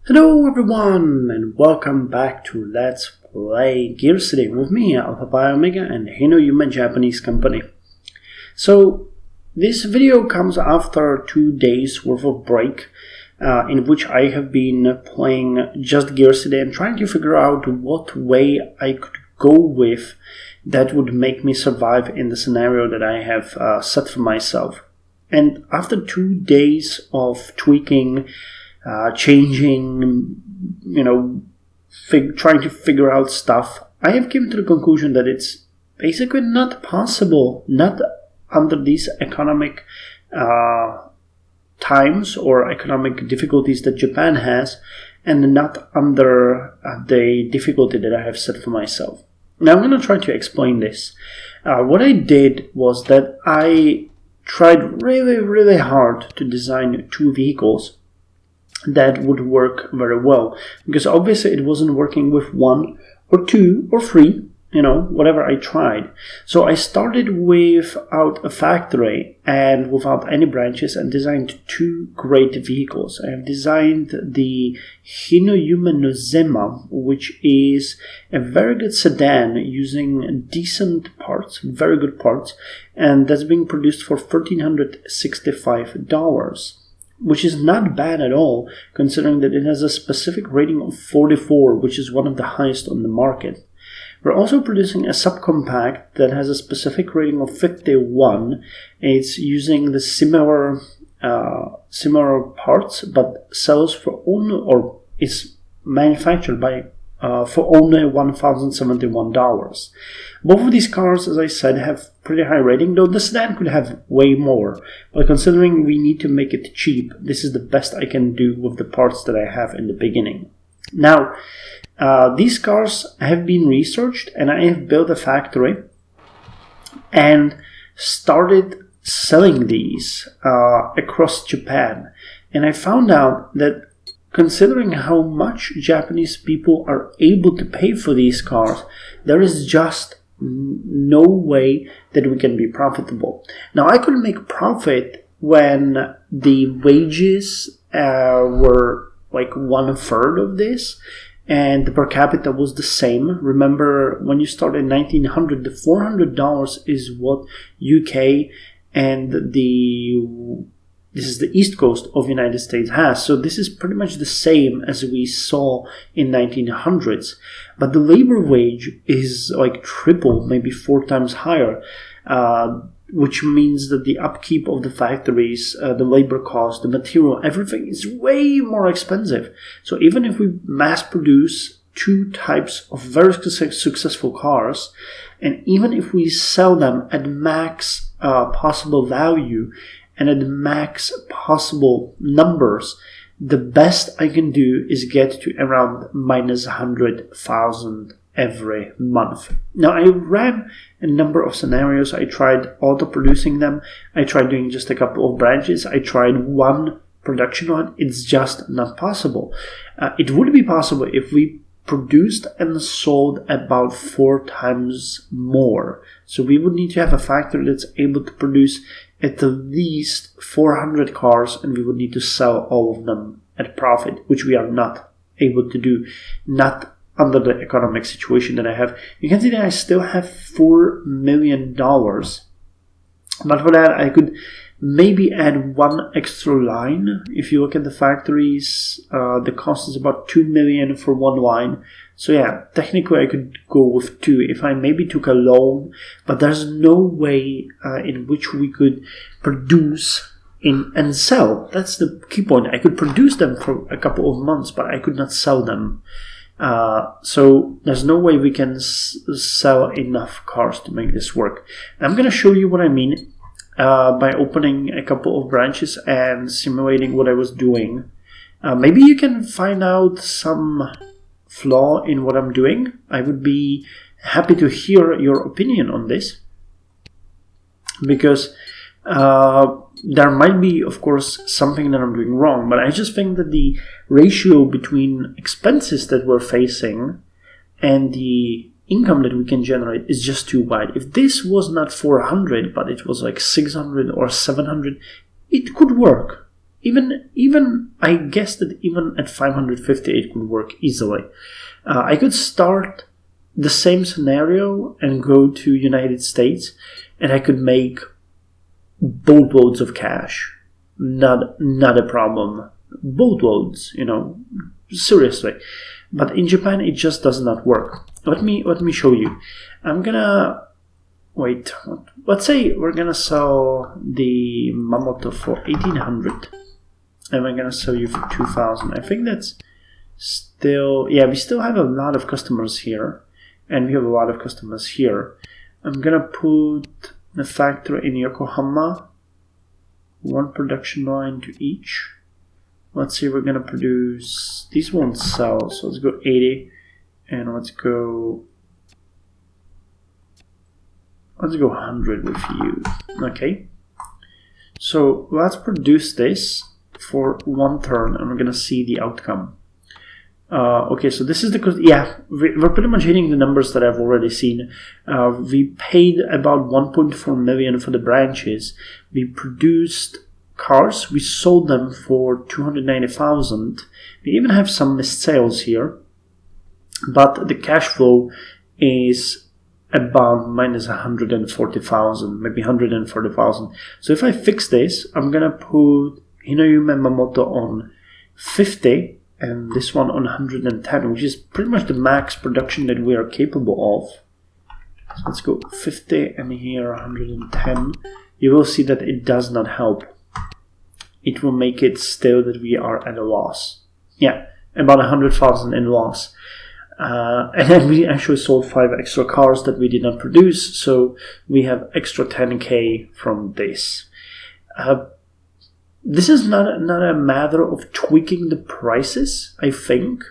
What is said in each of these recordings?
Hello everyone and welcome back to Let's Play GearCity with me, Alpha Pi Omega and Hinoyume, Japanese company. So this video comes after 2 days worth of break in which I have been playing just GearCity and trying to figure out what way I could go with that would make me survive in the scenario that I have set for myself. And after 2 days of tweaking, changing, trying to figure out stuff, I have come to the conclusion that it's basically not possible, not under these economic times or economic difficulties that Japan has, and not under the difficulty that I have set for myself. Now I'm going to try to explain this. What I did was that I tried really hard to design 2 vehicles that would work very well, because obviously it wasn't working with 1 or 2 or 3, whatever I tried. So I started without a factory and without any branches and designed 2 great vehicles. I have designed the Hinoyume Nozema, which is a very good sedan using decent parts, very good parts, and that's being produced for $1,365. Which is not bad at all, considering that it has a specific rating of 44, which is one of the highest on the market. We're also producing a subcompact that has a specific rating of 51. It's using the similar parts, but sells for only, or is manufactured by for only $1,071. Both of these cars, as I said, have pretty high rating, though the sedan could have way more. But considering we need to make it cheap, this is the best I can do with the parts that I have in the beginning. Now, these cars have been researched, and I have built a factory and started selling these across Japan. And I found out that considering how much Japanese people are able to pay for these cars, there is just no way that we can be profitable. Now, I could make profit when the wages were like 1/3 of this, and the per capita was the same. Remember, when you start in 1900, the $400 is what UK and this is the East Coast of the United States has. So this is pretty much the same as we saw in 1900s. But the labor wage is like triple, maybe 4 times higher, which means that the upkeep of the factories, the labor cost, the material, everything is way more expensive. So even if we mass produce 2 types of very successful cars, and even if we sell them at max possible value, and at the max possible numbers, the best I can do is get to around minus 100,000 every month. Now, I ran a number of scenarios. I tried auto-producing them. I tried doing just a couple of branches. I tried 1 production line. It's just not possible. It would be possible if we produced and sold about 4 times more. So we would need to have a factory that's able to produce at least 400 cars, and we would need to sell all of them at profit, which we are not able to do, not under the economic situation that I have. You can see that I still have $4 million, but for that I could maybe add 1 extra line. If you look at the factories, the cost is about $2 million for 1 line. So yeah, technically I could go with 2 if I maybe took a loan, but there's no way in which we could produce and sell. That's the key point. I could produce them for a couple of months, but I could not sell them. So there's no way we can sell enough cars to make this work. I'm going to show you what I mean by opening a couple of branches and simulating what I was doing. Maybe you can find out some flaw in what I'm doing. I would be happy to hear your opinion on this, because there might be, of course, something that I'm doing wrong, but I just think that the ratio between expenses that we're facing and the income that we can generate is just too wide. If this was not 400, but it was like 600 or 700, it could work. even I guess that even at 550 it could work easily. I could start the same scenario and go to United States, and I could make boatloads of cash. Not a problem. Boatloads, seriously. But in Japan it just does not work. Let me show you. I'm gonna wait. Let's say we're gonna sell the Mamoto for 1800, and we're gonna sell you for 2000. I think that's still, yeah, we still have a lot of customers here, and we have a lot of customers here. I'm gonna put the factory in Yokohama, one production line to each. Let's say we're gonna produce, these won't sell, so let's go 80, and let's go 100 with you. Okay, so let's produce this for one turn, and we're gonna see the outcome. Okay, so this is we're pretty much hitting the numbers that I've already seen. We paid about 1.4 million for the branches. We produced cars. We sold them for 290,000. We even have some missed sales here, but the cash flow is about minus 140,000, maybe 140,000. So if I fix this, I'm gonna put Hinoyume Mamoto on 50. And this one on 110, which is pretty much the max production that we are capable of. So let's go 50 and here 110. You will see that it does not help. It will make it still that we are at a loss. Yeah, about 100,000 in loss. And then we actually sold 5 extra cars that we did not produce, so we have extra 10k from this. This is not a matter of tweaking the prices, I think,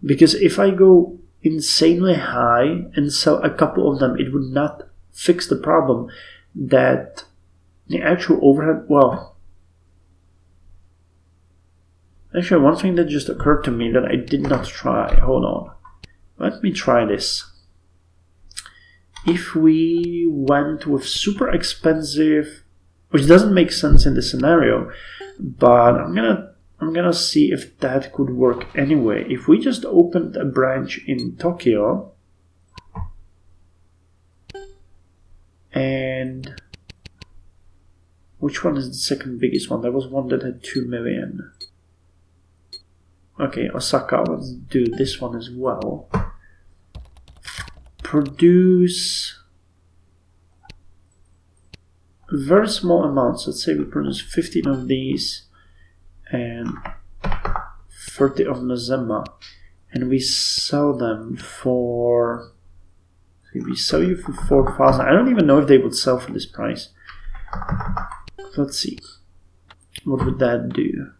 because if I go insanely high and sell a couple of them, it would not fix the problem that the actual overhead, well, actually one thing that just occurred to me that I did not try, hold on, let me try this. If we went with super expensive, which doesn't make sense in this scenario, but I'm gonna see if that could work anyway. If we just opened a branch in Tokyo, and which one is the second biggest one? There was one that had 2 million. Okay, Osaka, let's do this one as well. Produce very small amounts. Let's say we produce 15 of these and 30 of Nozema, and we sell them for, we sell you for 4,000. I don't even know if they would sell for this price. Let's see, what would that do?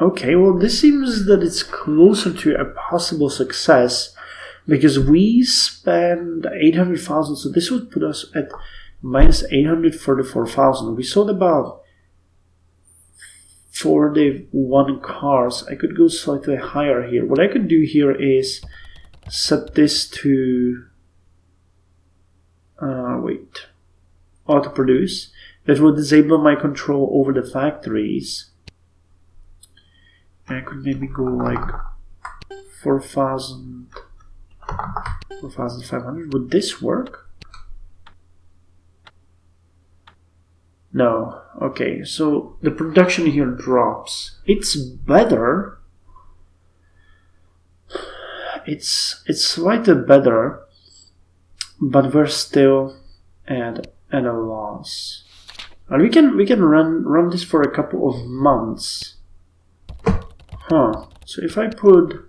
Okay, well this seems that it's closer to a possible success, because we spend 800,000, so this would put us at minus 834,000. We sold about 41 cars. I could go slightly higher here. What I could do here is set this to auto produce. That will disable my control over the factories. And I could maybe go like 4,500. Would this work? No. Okay, so the production here drops. It's better. It's slightly better, but we're still at a loss. And we can run this for a couple of months. So if I put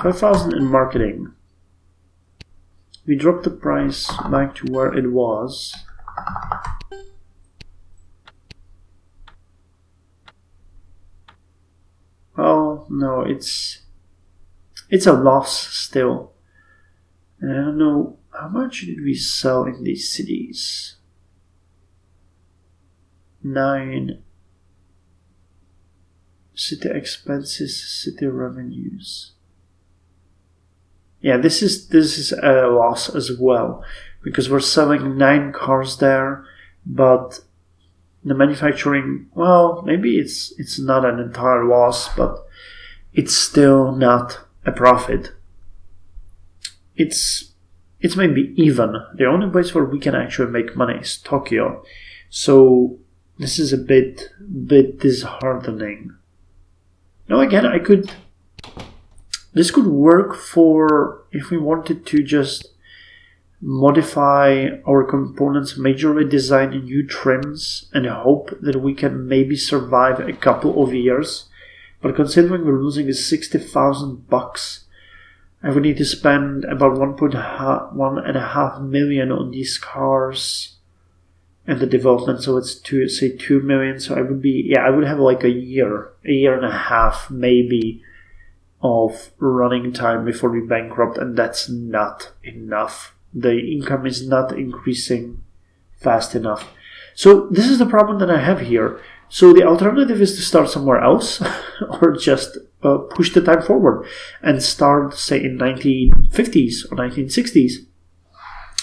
5,000 in marketing, we drop the price back to where it was. Oh no, it's a loss still. And I don't know, how much did we sell in these cities? 9. City expenses, city revenues. Yeah, this is a loss as well, because we're selling 9 cars there, but the manufacturing, well, maybe it's not an entire loss, but it's still not a profit. It's maybe even. The only place where we can actually make money is Tokyo. So this is a bit disheartening. Now again, this could work for if we wanted to just modify our components, majorly design new trims, and hope that we can maybe survive a couple of years. But considering we're losing $60,000, I would need to spend about 1.5 million on these cars and the development. So it's 2 million. So I would have like a year and a half maybe of running time before we bankrupt, and that's not enough. The income is not increasing fast enough. So this is the problem that I have here. So the alternative is to start somewhere else or just push the time forward and start, say, in 1950s or 1960s,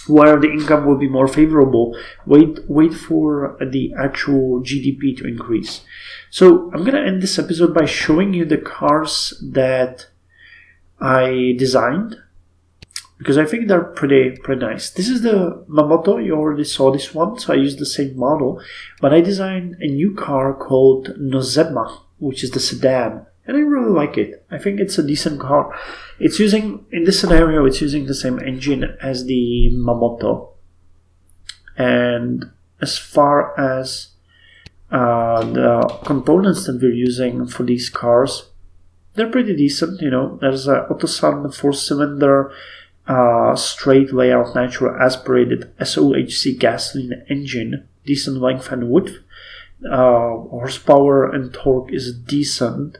where the income will be more favorable. Wait for the actual GDP to increase. So I'm going to end this episode by showing you the cars that I designed, because I think they're pretty nice. This is the Mamoto. You already saw this one, so I used the same model. But I designed a new car called Nozema, which is the sedan. And I really like it. I think it's a decent car. In this scenario, it's using the same engine as the Mamoto. And as far as the components that we're using for these cars, they're pretty decent. There's a Otosan 4-cylinder straight layout, natural aspirated SOHC gasoline engine, decent length and width. Horsepower and torque is decent.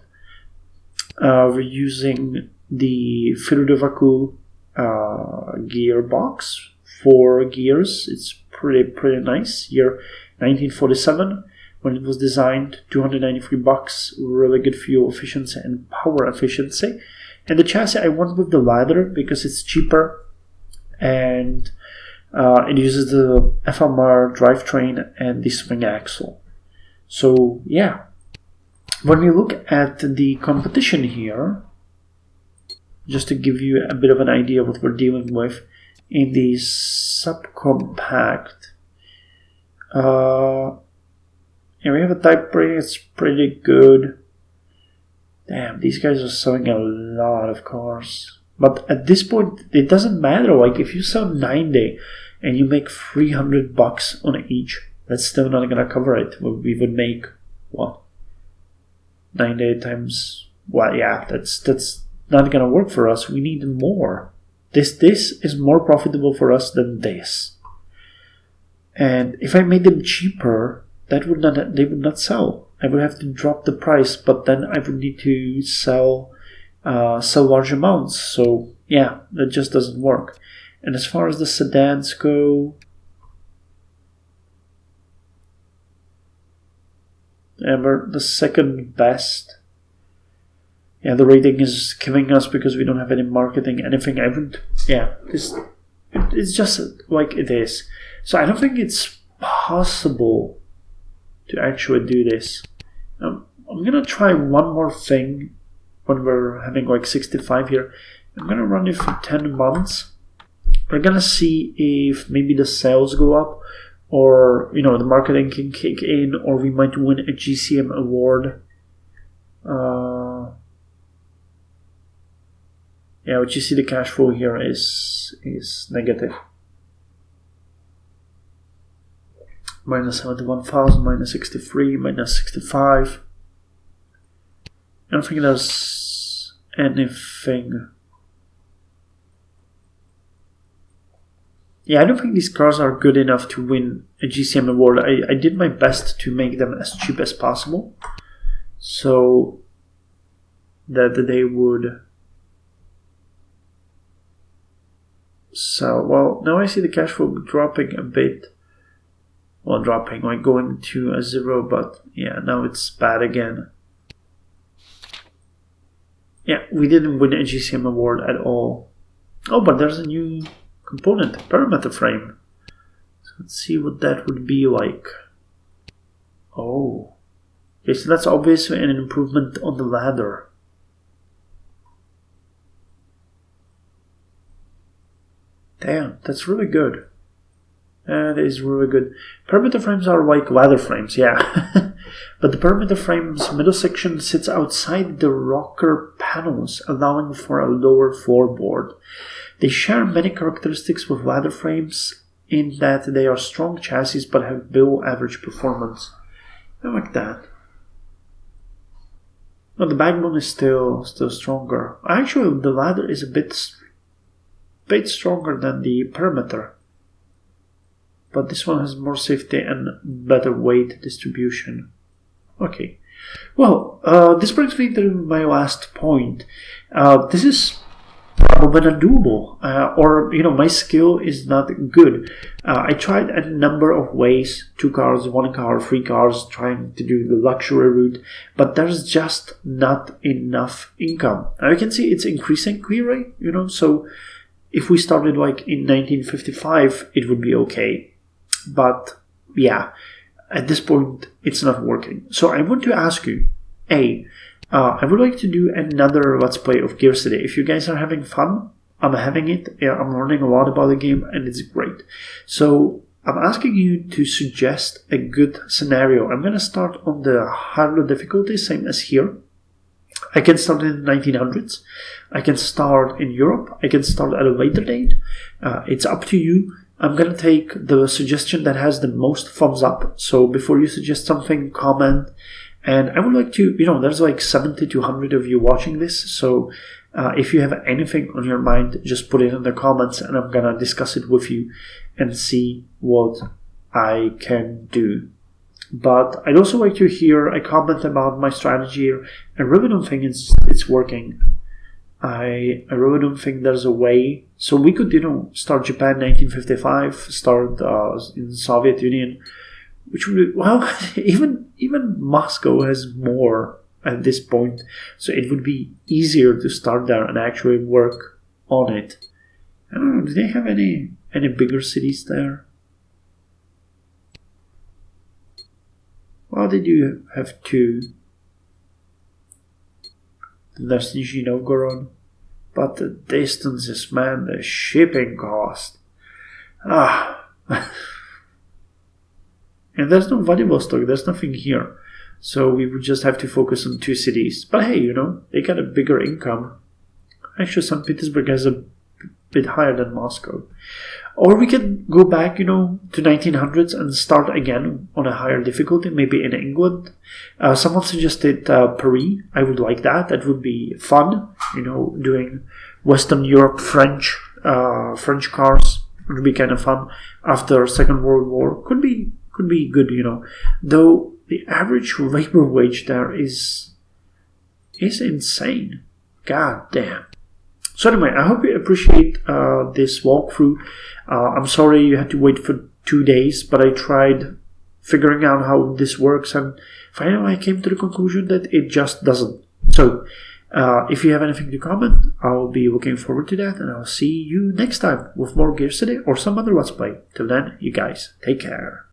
We're using the Firudovaku gearbox, 4 gears. It's pretty nice. Year 1947 when it was designed. $293. Really good fuel efficiency and power efficiency. And the chassis, I went with the leather because it's cheaper, and it uses the FMR drivetrain and the swing axle. So yeah, when we look at the competition here, just to give you a bit of an idea of what we're dealing with in the subcompact, we have a Type rating. It's pretty good. Damn, these guys are selling a lot of cars. But at this point, it doesn't matter. Like, if you sell 90 and you make $300 on each, that's still not going to cover it. We would make, what? 90 times... Well, yeah, that's not going to work for us. We need more. This is more profitable for us than this. And if I made them cheaper, they would not sell. I would have to drop the price, but then I would need to sell large amounts. So yeah, that just doesn't work. And as far as the sedans go, we're the second best. Yeah, the rating is killing us because we don't have any marketing, anything. It's just like it is. So I don't think it's possible to actually do this. I'm gonna try one more thing when we're having like 65 here. I'm gonna run it for 10 months. We're gonna see if maybe the sales go up, or the marketing can kick in, or we might win a GCM award. What you see, the cash flow here is negative. Minus 71,000, minus 63, minus 65. I don't think there's anything. I don't think these cars are good enough to win a GCM award. I did my best to make them as cheap as possible, so that they would sell. Well, now I see the cash flow dropping a bit. Well, dropping, like going to a 0, but yeah, now it's bad again. Yeah, we didn't win a GCM award at all. Oh, but there's a new component, perimeter frame. So let's see what that would be like. Oh. Okay, so that's obviously an improvement on the ladder. Damn, that's really good. That is really good. Perimeter frames are like ladder frames, yeah. But the perimeter frame's middle section sits outside the rocker panels, allowing for a lower floorboard. They share many characteristics with ladder frames in that they are strong chassis but have below average performance. I like that. But the backbone is still stronger. Actually, the ladder is a bit stronger than the perimeter. But this one has more safety and better weight distribution. Okay. Well, this brings me to my last point. This is probably not doable. My skill is not good. I tried a number of ways, 2 cars, 1 car, 3 cars, trying to do the luxury route, but there's just not enough income. Now you can see it's increasing clearly, so if we started like in 1955, it would be okay. But yeah, at this point, it's not working. So I want to ask you, I would like to do another Let's Play of GearCity. If you guys are having fun, I'm having it. I'm learning a lot about the game, and it's great. So I'm asking you to suggest a good scenario. I'm going to start on the harder difficulty, same as here. I can start in the 1900s. I can start in Europe. I can start at a later date. It's up to you. I'm going to take the suggestion that has the most thumbs up. So before you suggest something, comment. And I would like to, there's like 70 to 100 of you watching this. So if you have anything on your mind, just put it in the comments and I'm going to discuss it with you and see what I can do. But I'd also like to hear a comment about my strategy. I really don't think it's working. I really don't think there's a way. So we could, start Japan 1955, start in the Soviet Union, which would be, well, even Moscow has more at this point. So it would be easier to start there and actually work on it. I don't know, do they have any bigger cities there? Well, they do have 2. There's Nizhny Novgorod. But the distances, man, the shipping cost. And there's no Vladivostok, there's nothing here. So we would just have to focus on 2 cities. But hey, they got a bigger income. Actually, St. Petersburg has a bit higher than Moscow. Or we can go back, to 1900s and start again on a higher difficulty, maybe in England. Someone suggested Paris. I would like that. That would be fun, doing Western Europe French cars. It would be kind of fun after Second World War. Could be good, Though the average labor wage there is insane. God damn. So anyway, I hope you appreciate this walkthrough. I'm sorry you had to wait for 2 days, but I tried figuring out how this works, and finally I came to the conclusion that it just doesn't. So, if you have anything to comment, I'll be looking forward to that, and I'll see you next time with more GearCity or some other Let's Play. Till then, you guys, take care.